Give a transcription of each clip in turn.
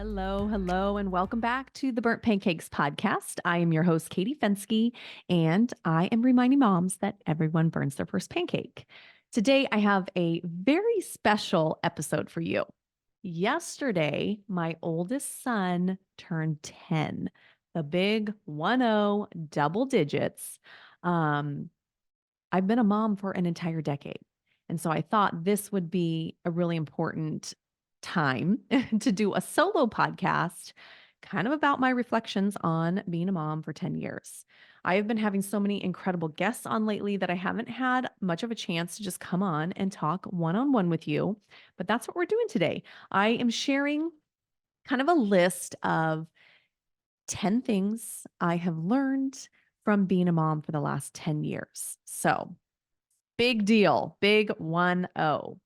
Hello, and welcome back to the Burnt Pancakes podcast. I am your host, Katie Fensky, and I am reminding moms that everyone burns their first pancake. Today, I have a very special episode for you. Yesterday, my oldest son turned 10, the big 1-0 double digits. Um, I've been a mom for an entire decade. And so I thought this would be a really important time to do a solo podcast, kind of about my reflections on being a mom for 10 years. I have been having so many incredible guests on lately that I haven't had much of a chance to just come on and talk one on one with you. But that's what we're doing today. I am sharing kind of a list of 10 things I have learned from being a mom for the last 10 years. So, big deal, big 1-0.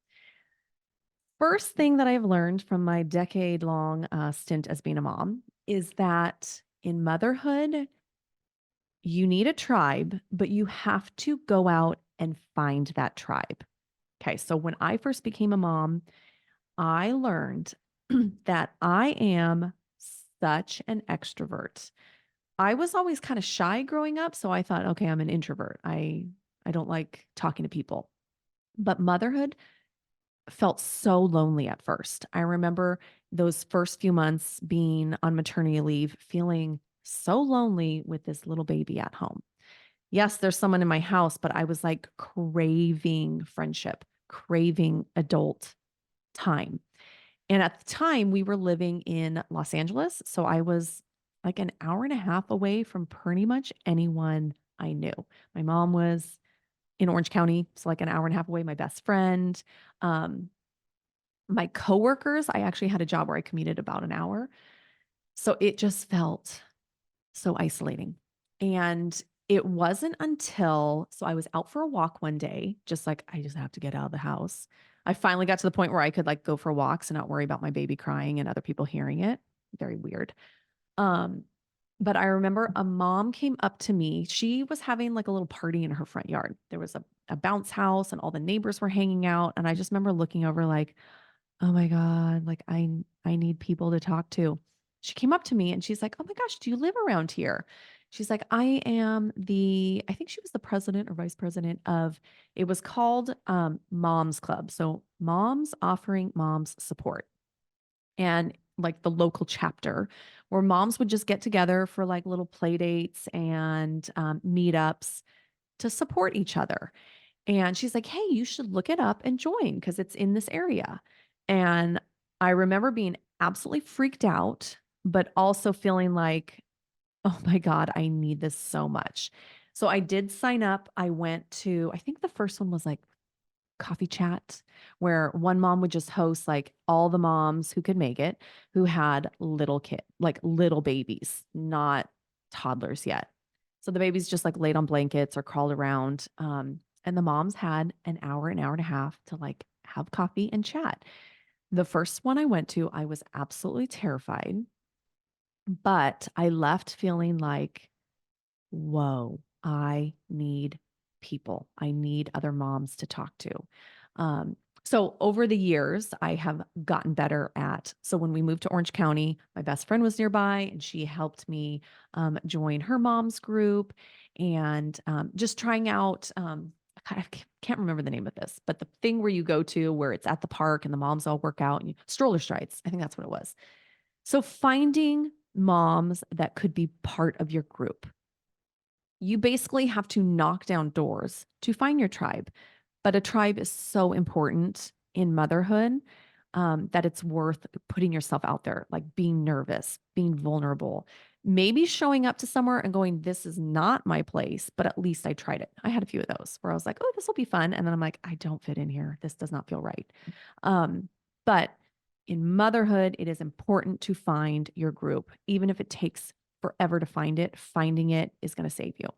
First thing that I've learned from my decade-long stint as being a mom is that in motherhood, you need a tribe, but you have to go out and find that tribe. Okay, so when I first became a mom, I learned that I am such an extrovert. I was always kind of shy growing up, so I thought, okay, I'm an introvert. I don't like talking to people. But motherhood felt so lonely at first. I remember those first few months being on maternity leave, feeling so lonely with this little baby at home. Yes, there's someone in my house, but I was like craving friendship, craving adult time. And at the time, we were living in Los Angeles. So I was like an hour and a half away from pretty much anyone I knew. My mom was in Orange County, so like an hour and a half away, my best friend. Um, my coworkers, I actually had a job where I commuted about an hour. So it just felt so isolating. And it wasn't until, so I was out for a walk one day, just like, I just have to get out of the house. I finally got to the point where I could like go for walks and not worry about my baby crying and other people hearing it. Very weird. Um, but I remember a mom came up to me. She was having like a little party in her front yard. There was a bounce house and all the neighbors were hanging out. And I just remember looking over like, oh my God, like I need people to talk to. She came up to me and she's like, "Oh my gosh, do you live around here?" She's like, I think she was the president or vice president of, it was called Moms Club. So moms offering moms support. And like the local chapter where moms would just get together for like little play dates and meetups to support each other. And she's like, "Hey, you should look it up and join because it's in this area." And I remember being absolutely freaked out, but also feeling like, oh my God, I need this so much. So I did sign up. I went to, I think the first one was like coffee chat, where one mom would just host like all the moms who could make it, who had little kid, like little babies, not toddlers yet. So the babies just like laid on blankets or crawled around. And the moms had an hour and a half to like have coffee and chat. The first one I went to, I was absolutely terrified, but I left feeling like, whoa, I need people. I need other moms to talk to. So over the years, I have gotten better at. So when we moved to Orange County, my best friend was nearby and she helped me join her mom's group and just trying out. I can't remember the name of this, but the thing where you go to where it's at the park and the moms all work out and stroller strides. I think that's what it was. So finding moms that could be part of your group, you basically have to knock down doors to find your tribe. But a tribe is so important in motherhood that it's worth putting yourself out there, like being nervous, being vulnerable, maybe showing up to somewhere and going, "This is not my place, but at least I tried it." I had a few of those where I was like, "Oh, this will be fun." And then I'm like, "I don't fit in here. This does not feel right." But in motherhood, it is important to find your group, even if it takes forever to find it. Finding it is going to save you.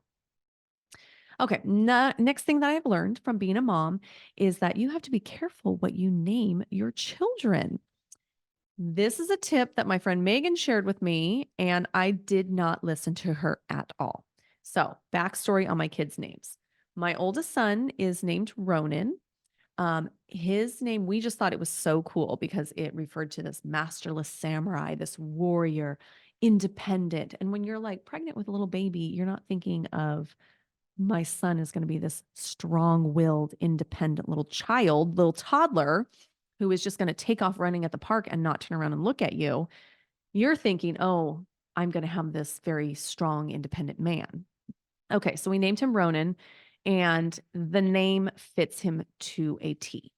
Okay, next thing that I've learned from being a mom is that you have to be careful what you name your children. This is a tip that my friend Megan shared with me, and I did not listen to her at all. So, backstory on my kids' names. My oldest son is named Ronin. His name, we just thought it was so cool because it referred to this masterless samurai, this warrior, independent. And when you're like pregnant with a little baby, you're not thinking of my son is going to be this strong-willed, independent little child, little toddler who is just going to take off running at the park and not turn around and look at you. You're thinking, oh, I'm going to have this very strong, independent man. Okay, so we named him Ronin, and the name fits him to a T.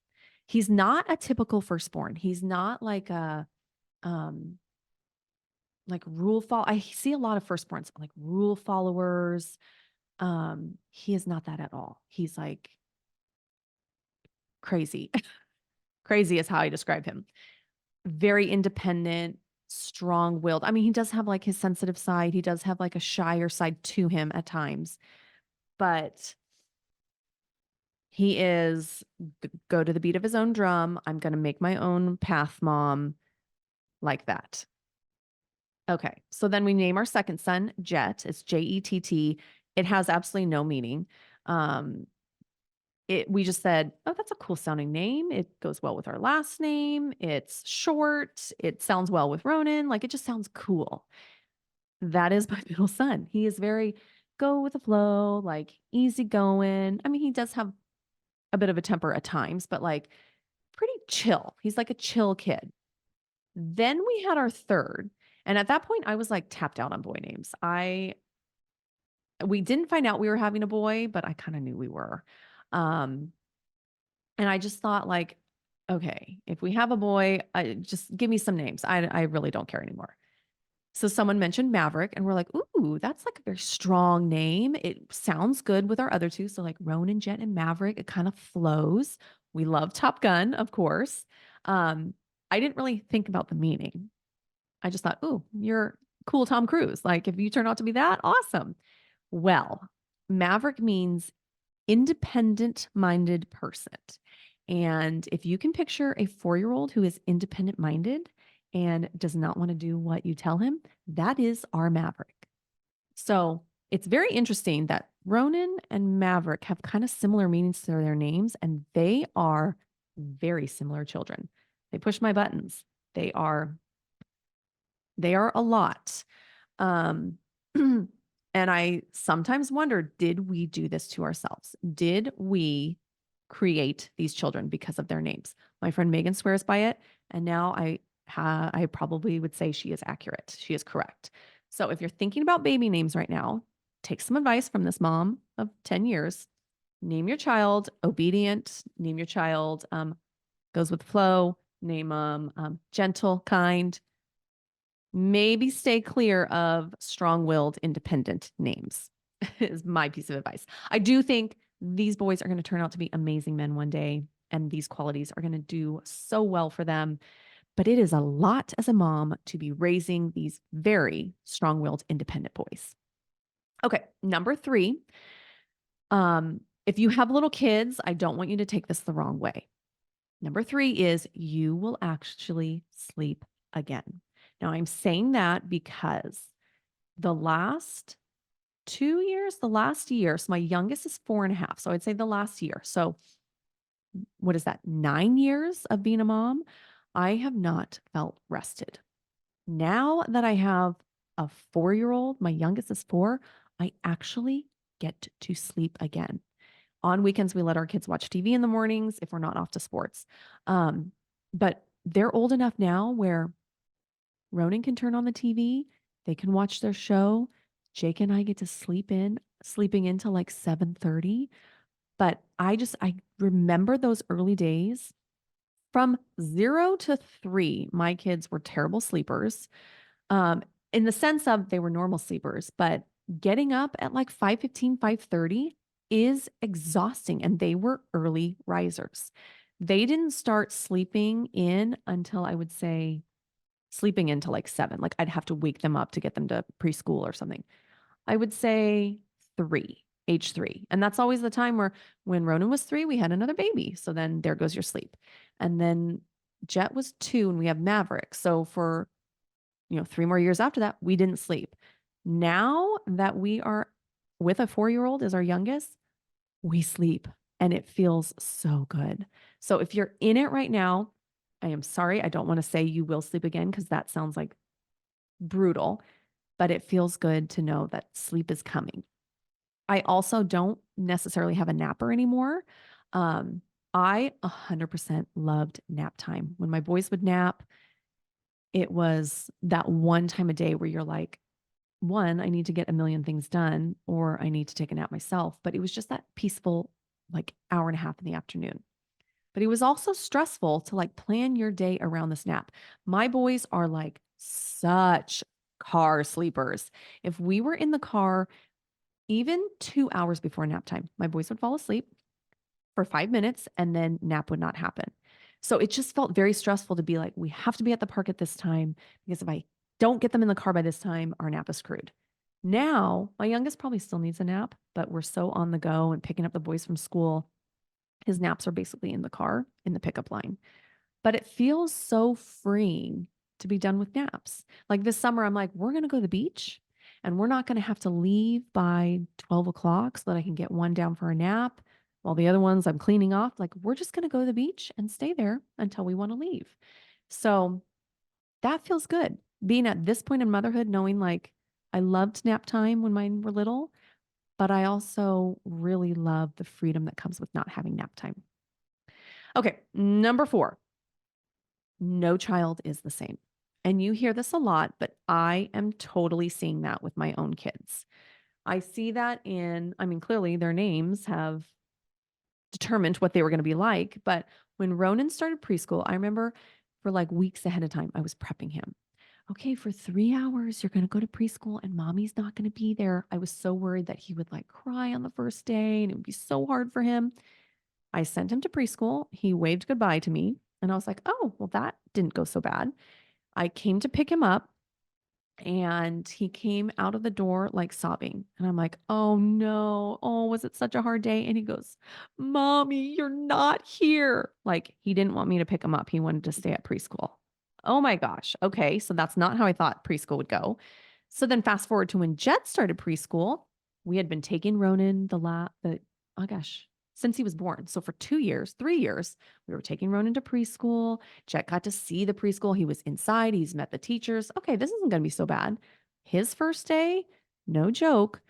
He's not a typical firstborn. He's not like a rule follow. I see a lot of firstborns like rule followers. He is not that at all. He's like crazy. Crazy is how I describe him. Very independent, strong-willed. I mean, he does have like his sensitive side. He does have like a shyer side to him at times, but he is go to the beat of his own drum. I'm going to make my own path, mom, like that. Okay. So then we name our second son Jett. It's Jett. It has absolutely no meaning. We just said, oh, that's a cool sounding name. It goes well with our last name. It's short. It sounds well with Ronin. Like it just sounds cool. That is my middle son. He is very go with the flow, like easygoing. I mean, he does have a bit of a temper at times, but like pretty chill. He's like a chill kid. Then we had our third. And at that point, I was like tapped out on boy names. We didn't find out we were having a boy, but I kind of knew we were. And I just thought like, okay, if we have a boy, just give me some names. I really don't care anymore. So someone mentioned Maverick, and we're like, ooh, that's like a very strong name. It sounds good with our other two. So like Ronin and Jett and Maverick, it kind of flows. We love Top Gun, of course. I didn't really think about the meaning. I just thought, ooh, you're cool Tom Cruise. Like if you turn out to be that, awesome. Well, Maverick means independent-minded person. And if you can picture a 4-year-old who is independent-minded and does not want to do what you tell him, that is our Maverick. So it's very interesting that Ronin and Maverick have kind of similar meanings to their names, and they are very similar children. They push my buttons. They are a lot. And I sometimes wonder, did we do this to ourselves? Did we create these children because of their names? My friend Megan swears by it. And now I probably would say she is accurate. She is correct. So if you're thinking about baby names right now, take some advice from this mom of 10 years. Name your child obedient. Name your child goes with flow. Name them gentle, kind. Maybe stay clear of strong-willed, independent names is my piece of advice. I do think these boys are going to turn out to be amazing men one day, and these qualities are going to do so well for them. But it is a lot as a mom to be raising these very strong-willed, independent boys. Okay, number 3. If you have little kids, I don't want you to take this the wrong way. Number 3 is you will actually sleep again. Now, I'm saying that because the last 2 years, the last year, so my youngest is 4.5. So I'd say the last year. So what is that? 9 years of being a mom, I have not felt rested. Now that I have a 4-year-old, my youngest is 4, I actually get to sleep again. On weekends, we let our kids watch TV in the mornings if we're not off to sports. But they're old enough now where Ronan can turn on the TV. They can watch their show. Jake and I get to sleeping into like 7:30. But I remember those early days from 0 to 3. My kids were terrible sleepers, in the sense of they were normal sleepers, but getting up at like 5:15, 5:30 is exhausting. And they were early risers. They didn't start sleeping in until I would say sleeping into like 7. Like I'd have to wake them up to get them to preschool or something. I would say 3, age 3. And that's always the time where when Ronan was 3, we had another baby. So then there goes your sleep. And then Jett was 2 and we have Maverick. So for, 3 more years after that, we didn't sleep. Now that we are with a 4-year-old as our youngest, we sleep and it feels so good. So if you're in it right now, I am sorry. I don't want to say you will sleep again because that sounds like brutal, but it feels good to know that sleep is coming. I also don't necessarily have a napper anymore. Um, I 100% loved nap time. When my boys would nap, it was that one time a day where you're like, one, I need to get a million things done, or I need to take a nap myself. But it was just that peaceful, like hour and a half in the afternoon. But it was also stressful to like plan your day around this nap. My boys are like such car sleepers. If we were in the car, even 2 hours before nap time, my boys would fall asleep for 5 minutes and then nap would not happen. So it just felt very stressful to be like, we have to be at the park at this time because if I don't get them in the car by this time, our nap is screwed. Now, my youngest probably still needs a nap, but we're so on the go and picking up the boys from school. His naps are basically in the car in the pickup line. But it feels so freeing to be done with naps. Like this summer, I'm like, we're going to go to the beach and we're not going to have to leave by 12 o'clock so that I can get one down for a nap while the other ones I'm cleaning off. Like, we're just going to go to the beach and stay there until we want to leave. So that feels good. Being at this point in motherhood, knowing like I loved nap time when mine were little, but I also really love the freedom that comes with not having nap time. Okay, number 4. No child is the same. And you hear this a lot, but I am totally seeing that with my own kids. I see that clearly their names have determined what they were going to be like. But when Ronan started preschool, I remember for like weeks ahead of time, I was prepping him. Okay, for 3 hours, you're going to go to preschool and mommy's not going to be there. I was so worried that he would like cry on the first day and it would be so hard for him. I sent him to preschool. He waved goodbye to me. And I was like, oh, well, that didn't go so bad. I came to pick him up and he came out of the door like sobbing. And I'm like, oh no. Oh, was it such a hard day? And he goes, Mommy, you're not here. Like he didn't want me to pick him up. He wanted to stay at preschool. Oh my gosh. Okay. So that's not how I thought preschool would go. So then fast forward to when Jet started preschool, we had been taking Ronan oh gosh, since he was born. So for 2 years, 3 years, we were taking Ronan to preschool. Jet got to see the preschool. He was inside. He's met the teachers. Okay, this isn't going to be so bad. His first day, no joke,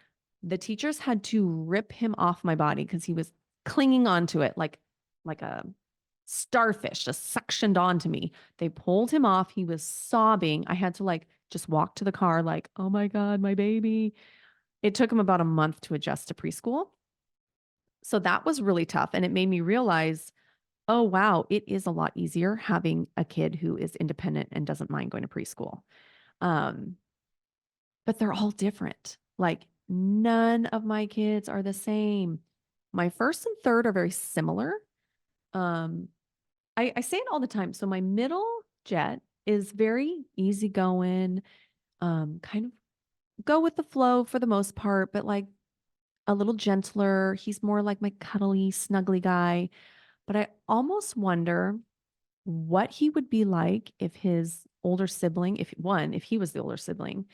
the teachers had to rip him off my body because he was clinging onto it like a starfish just suctioned onto me. They pulled him off. He was sobbing. I had to like just walk to the car like, oh my God, my baby. It took him about a month to adjust to preschool. So that was really tough. And it made me realize, oh, wow, it is a lot easier having a kid who is independent and doesn't mind going to preschool. Um, but they're all different. Like none of my kids are the same. My first and third are very similar. Um, I say it all the time. So my middle Jet is very easygoing, kind of go with the flow for the most part, but like a little gentler. He's more like my cuddly, snuggly guy. But I almost wonder what he would be like if his older sibling, if he was the older sibling,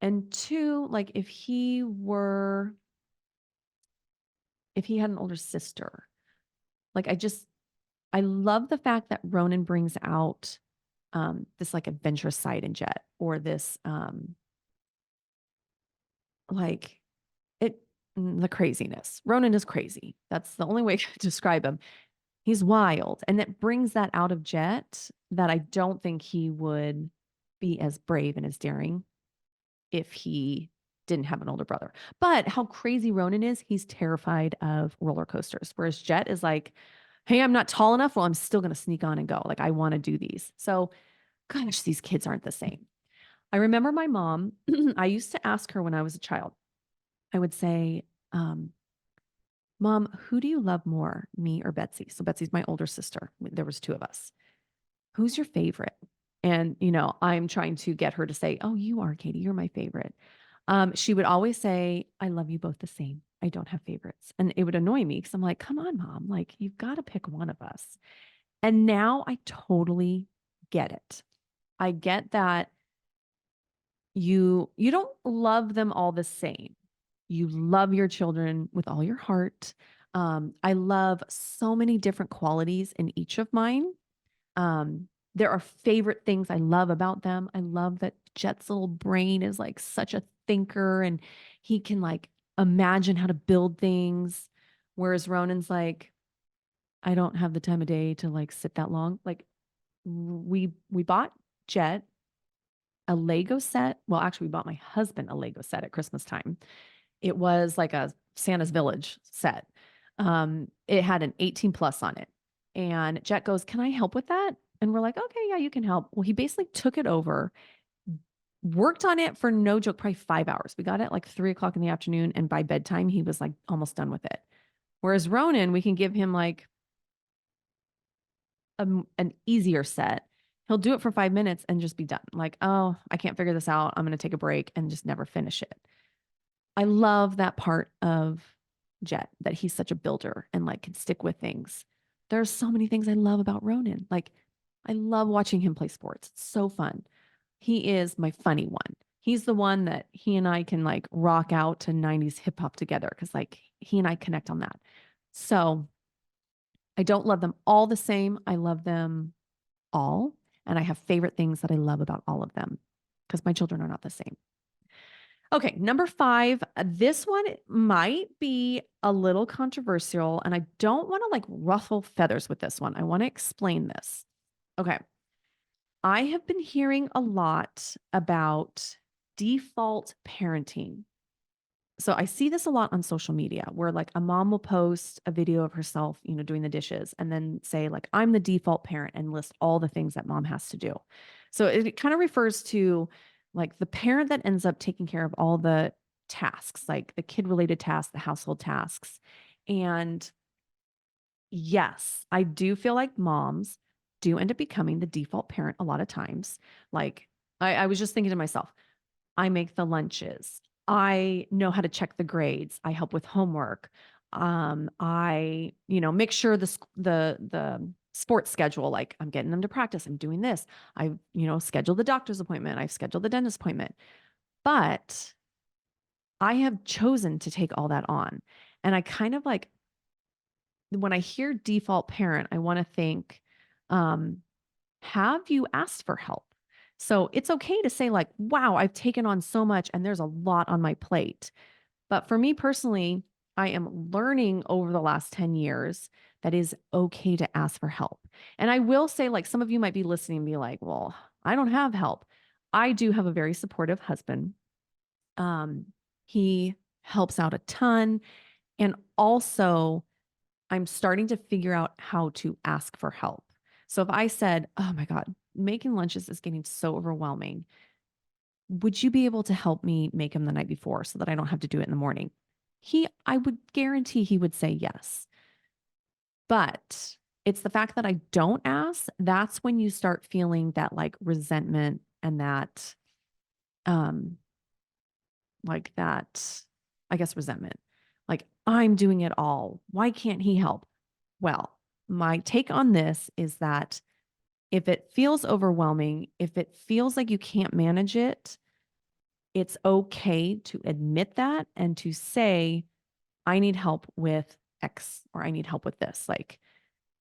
and two, like if he had an older sister. Like I love the fact that Ronan brings out this like adventurous side in Jet or this like the craziness. Ronan is crazy. That's the only way to describe him. He's wild. And it brings that out of Jet that I don't think he would be as brave and as daring if he didn't have an older brother. But how crazy Ronan is, he's terrified of roller coasters. Whereas Jet is like, hey, I'm not tall enough. Well, I'm still going to sneak on and go. Like, I want to do these. So, gosh, these kids aren't the same. I remember my mom, I used to ask her when I was a child, I would say, Mom, who do you love more, me or Betsy? So Betsy's my older sister. There was two of us. Who's your favorite? And, I'm trying to get her to say, oh, you are, Katie, you're my favorite. She would always say, I love you both the same. I don't have favorites. And it would annoy me because I'm like, come on, Mom, like you've got to pick one of us. And now I totally get it. I get that you don't love them all the same. You love your children with all your heart. I love so many different qualities in each of mine. There are favorite things I love about them. I love that Jet's little brain is like such a thinker and he can like imagine how to build things. Whereas Ronan's like, I don't have the time of day to like sit that long. Like we bought Jet a Lego set. Well, actually, we bought my husband a Lego set at Christmas time. It was like a Santa's Village set. It had an 18 plus on it. And Jet goes, "Can I help with that?" And we're like, "Okay, yeah, you can help." Well, he basically took it over, worked on it for no joke, probably 5 hours. We got it like 3 o'clock in the afternoon. And by bedtime, he was like almost done with it. Whereas Ronan, we can give him like an easier set. He'll do it for 5 minutes and just be done. Like, oh, I can't figure this out. I'm going to take a break and just never finish it. I love that part of Jet, that he's such a builder and like can stick with things. There's so many things I love about Ronan. Like, I love watching him play sports. It's so fun. He is my funny one. He's the one that he and I can like rock out to 90s hip hop together because like he and I connect on that. So I don't love them all the same. I love them all. And I have favorite things that I love about all of them because my children are not the same. Okay, number 5. This one might be a little controversial, and I don't want to like ruffle feathers with this one. I want to explain this. Okay. I have been hearing a lot about default parenting. So I see this a lot on social media where like a mom will post a video of herself, doing the dishes and then say like, I'm the default parent and list all the things that mom has to do. So it kind of refers to like the parent that ends up taking care of all the tasks, like the kid related tasks, the household tasks. And yes, I do feel like moms do end up becoming the default parent a lot of times. Like I was just thinking to myself, I make the lunches. I know how to check the grades. I help with homework. I, make sure the sports schedule, like I'm getting them to practice. I'm doing this. I, schedule the doctor's appointment. I've scheduled the dentist appointment. But I have chosen to take all that on. And I kind of like when I hear default parent, I want to think, um, have you asked for help? So it's okay to say, like, wow, I've taken on so much and there's a lot on my plate. But for me personally, I am learning over the last 10 years that is okay to ask for help. And I will say, like, some of you might be listening and be like, well, I don't have help. I do have a very supportive husband. Um, he helps out a ton. And also, I'm starting to figure out how to ask for help. So if I said, oh my God, making lunches is getting so overwhelming, would you be able to help me make them the night before so that I don't have to do it in the morning? I would guarantee he would say yes. But it's the fact that I don't ask, that's when you start feeling that like resentment and that, um, like that, I guess, resentment. Like, I'm doing it all. Why can't he help? Well, my take on this is that if it feels overwhelming, if it feels like you can't manage it, it's okay to admit that and to say, I need help with X or I need help with this. Like,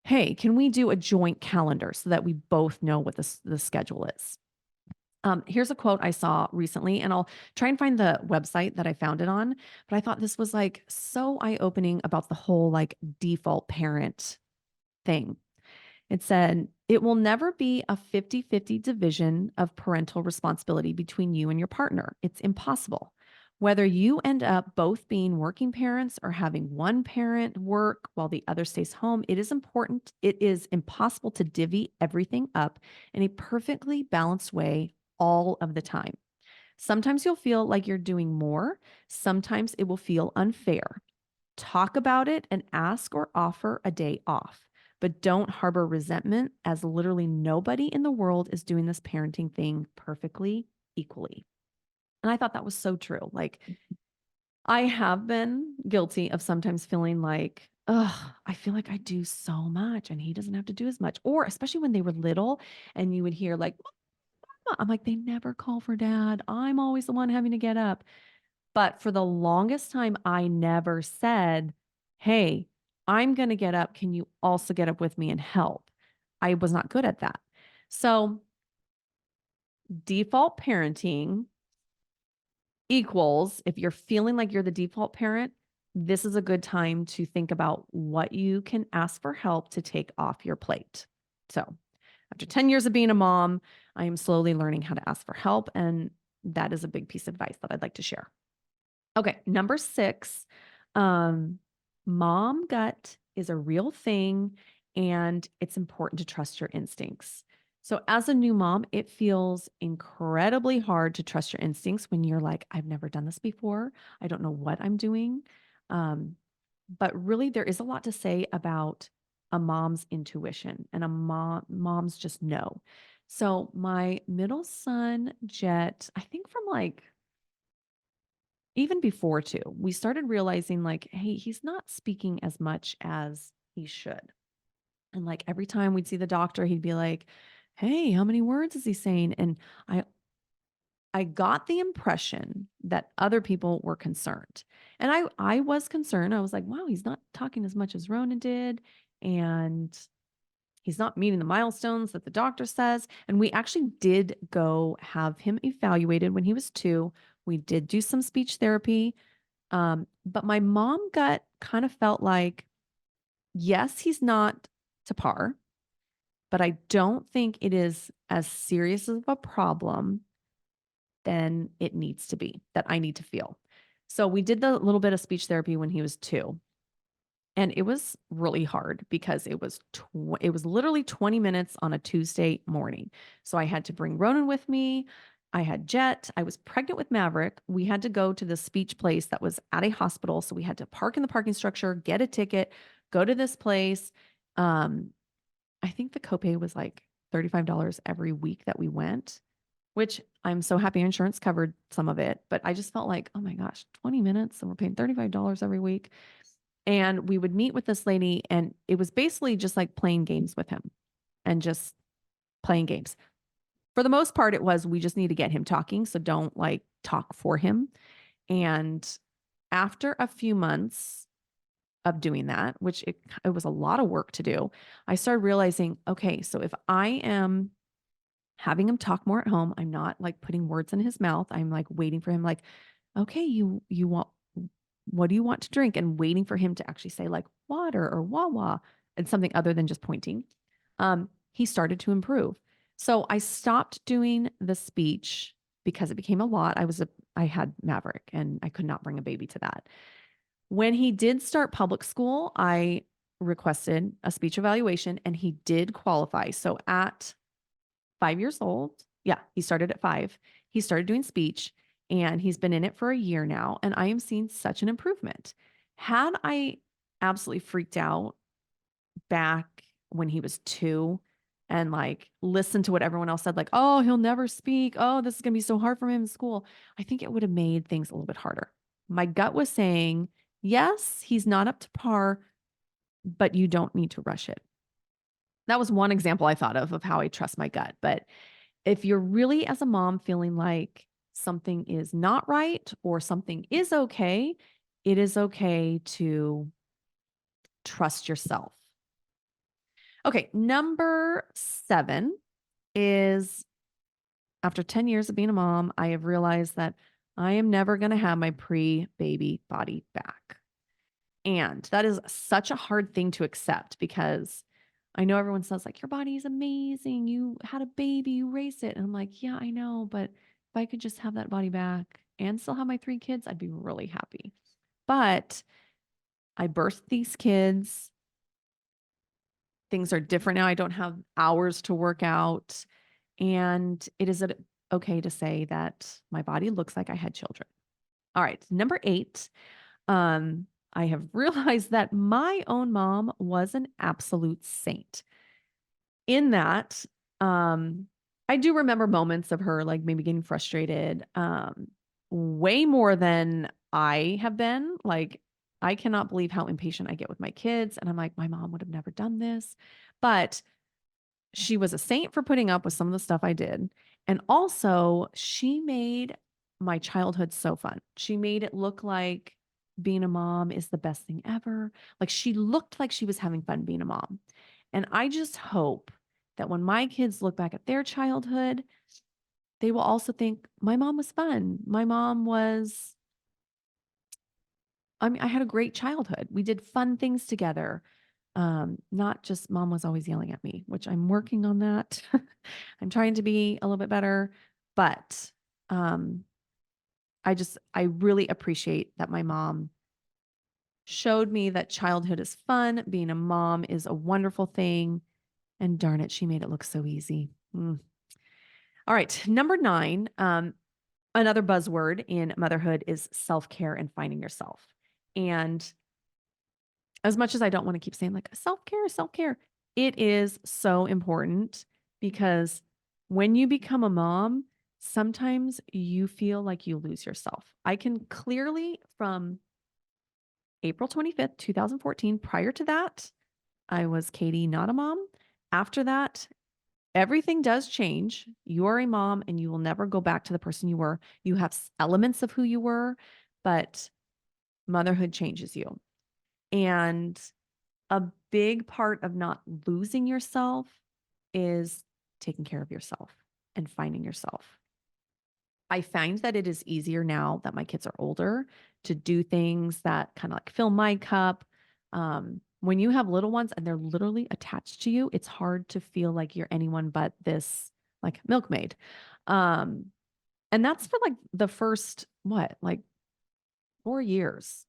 hey, can we do a joint calendar so that we both know what the schedule is? Here's a quote I saw recently, and I'll try and find the website that I found it on. But I thought this was like so eye opening about the whole like default parent thing. It said, it will never be a 50-50 division of parental responsibility between you and your partner. It's impossible. Whether you end up both being working parents or having one parent work while the other stays home, it is impossible to divvy everything up in a perfectly balanced way all of the time. Sometimes you'll feel like you're doing more. Sometimes it will feel unfair. Talk about it and ask or offer a day off, but don't harbor resentment, as literally nobody in the world is doing this parenting thing perfectly equally. And I thought that was so true. Like, I have been guilty of sometimes feeling like, oh, I feel like I do so much and he doesn't have to do as much. Or especially when they were little and you would hear like, "Mama," I'm like, they never call for dad. I'm always the one having to get up. But for the longest time, I never said, hey, I'm going to get up. Can you also get up with me and help? I was not good at that. So default parenting equals, if you're feeling like you're the default parent, this is a good time to think about what you can ask for help to take off your plate. So after 10 years of being a mom, I am slowly learning how to ask for help. And that is a big piece of advice that I'd like to share. Okay, number 6, um, mom gut is a real thing, and it's important to trust your instincts. So, as a new mom, it feels incredibly hard to trust your instincts when you're like, I've never done this before. I don't know what I'm doing. Um, but really, there is a lot to say about a mom's intuition and a mom's just know. So, my middle son, Jet, I think from like even before too, we started realizing like, hey, he's not speaking as much as he should. And like every time we'd see the doctor, he'd be like, hey, how many words is he saying? And I I got the impression that other people were concerned. And I was concerned. I was like, wow, he's not talking as much as Ronan did. And he's not meeting the milestones that the doctor says. And we actually did go have him evaluated when he was 2. We did do some speech therapy. But my mom gut kind of felt like, yes, he's not to par, but I don't think it is as serious of a problem than it needs to be, that I need to feel. So we did the little bit of speech therapy when he was 2. And it was really hard because it was literally 20 minutes on a Tuesday morning. So I had to bring Ronan with me. I had Jet. I was pregnant with Maverick. We had to go to the speech place that was at a hospital. So we had to park in the parking structure, get a ticket, go to this place. Um, I think the copay was like $35 every week that we went, which I'm so happy insurance covered some of it. But I just felt like, oh my gosh, 20 minutes and we're paying $35 every week. And we would meet with this lady, and it was basically just like playing games with him and just playing games. For the most part, it was we just need to get him talking. So don't like talk for him. And after a few months of doing that, which it was a lot of work to do, I started realizing, okay, so if I am having him talk more at home, I'm not like putting words in his mouth. I'm like waiting for him, like, okay, you want, what do you want to drink? And waiting for him to actually say like water or wawa and something other than just pointing. He started to improve. So I stopped doing the speech because it became a lot. I had Maverick and I could not bring a baby to that. When he did start public school, I requested a speech evaluation and he did qualify. So at 5 years old, yeah, he started at 5. He started doing speech and he's been in it for a year now. And I am seeing such an improvement. Had I absolutely freaked out back when he was 2 and like listened to what everyone else said, like, oh, he'll never speak. Oh, this is going to be so hard for him in school. I think it would have made things a little bit harder. My gut was saying, yes, he's not up to par, but you don't need to rush it. That was one example I thought of how I trust my gut. But if you're really, as a mom, feeling like something is not right or something is okay, it is okay to trust yourself. Okay, number 7 is, after 10 years of being a mom, I have realized that I am never going to have my pre-baby body back. And that is such a hard thing to accept because I know everyone says like, your body is amazing. You had a baby, you raised it. And I'm like, yeah, I know. But if I could just have that body back and still have my 3 kids, I'd be really happy. But I birthed these kids. Things are different now. I don't have hours to work out. And it is okay to say that my body looks like I had children. All right. Number 8. I have realized that my own mom was an absolute saint. In that, I do remember moments of her like maybe getting frustrated, way more than I have been. Like, I cannot believe how impatient I get with my kids. And I'm like, my mom would have never done this. But she was a saint for putting up with some of the stuff I did. And also, she made my childhood so fun. She made it look like being a mom is the best thing ever. Like she looked like she was having fun being a mom. And I just hope that when my kids look back at their childhood, they will also think my mom was fun. My mom was, I mean, I had a great childhood. We did fun things together. Not just mom was always yelling at me, which I'm working on that. I'm trying to be a little bit better, but um, I really appreciate that my mom showed me that childhood is fun. Being a mom is a wonderful thing. And darn it, she made it look so easy. All right. Number 9, another buzzword in motherhood is self-care and finding yourself. And as much as I don't want to keep saying like self-care, it is so important because when you become a mom, sometimes you feel like you lose yourself. I can clearly from April 25th, 2014, prior to that, I was Katie, not a mom. After that, everything does change. You are a mom and you will never go back to the person you were. You have elements of who you were, but motherhood changes you. And a big part of not losing yourself is taking care of yourself and finding yourself. I find that it is easier now that my kids are older to do things that kind of like fill my cup. When you have little ones and they're literally attached to you, it's hard to feel like you're anyone but this like milkmaid. And that's for like the first, like 4 years.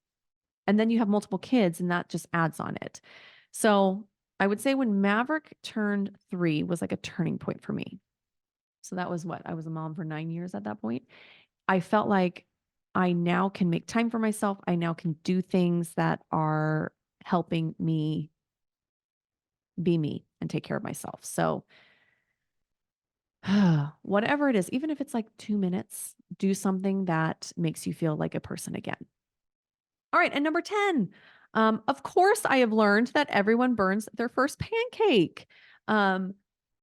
And then you have multiple kids and that just adds on it. So I would say when Maverick turned 3 was like a turning point for me. So that was I was a mom for 9 years at that point. I felt like I now can make time for myself. I now can do things that are helping me be me and take care of myself. So whatever it is, even if it's like 2 minutes, do something that makes you feel like a person again. All right. And number 10, of course, I have learned that everyone burns their first pancake.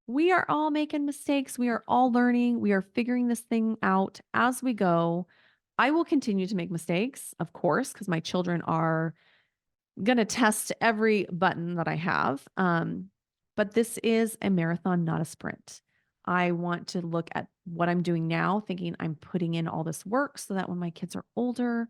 We are all making mistakes. We are all learning. We are figuring this thing out as we go. I will continue to make mistakes, of course, because my children are going to test every button that I have. But this is a marathon, not a sprint. I want to look at what I'm doing now, thinking I'm putting in all this work so that when my kids are older,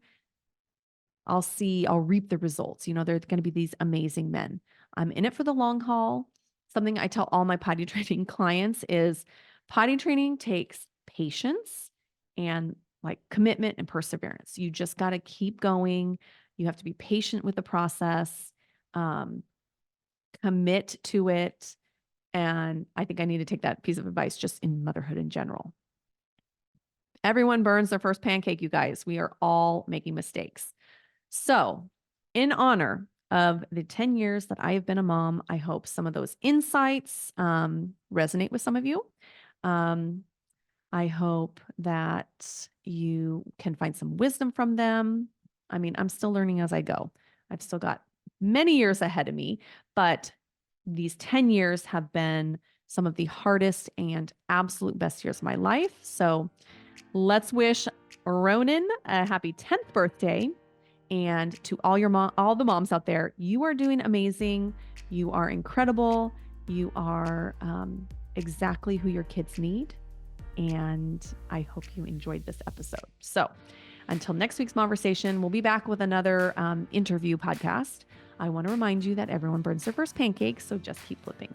I'll reap the results. You know, they're going to be these amazing men. I'm in it for the long haul. Something I tell all my potty training clients is potty training takes patience and like commitment and perseverance. You just got to keep going. You have to be patient with the process, commit to it. And I think I need to take that piece of advice just in motherhood in general. Everyone burns their first pancake, you guys. We are all making mistakes. So, in honor of the 10 years that I have been a mom, I hope some of those insights resonate with some of you. I hope that you can find some wisdom from them. I mean, I'm still learning as I go. I've still got many years ahead of me, but these 10 years have been some of the hardest and absolute best years of my life. So, let's wish Ronin a happy 10th birthday. And to all the moms out there, you are doing amazing. You are incredible. You are exactly who your kids need. And I hope you enjoyed this episode. So until next week's conversation, we'll be back with another interview podcast. I want to remind you that everyone burns their first pancake, so just keep flipping.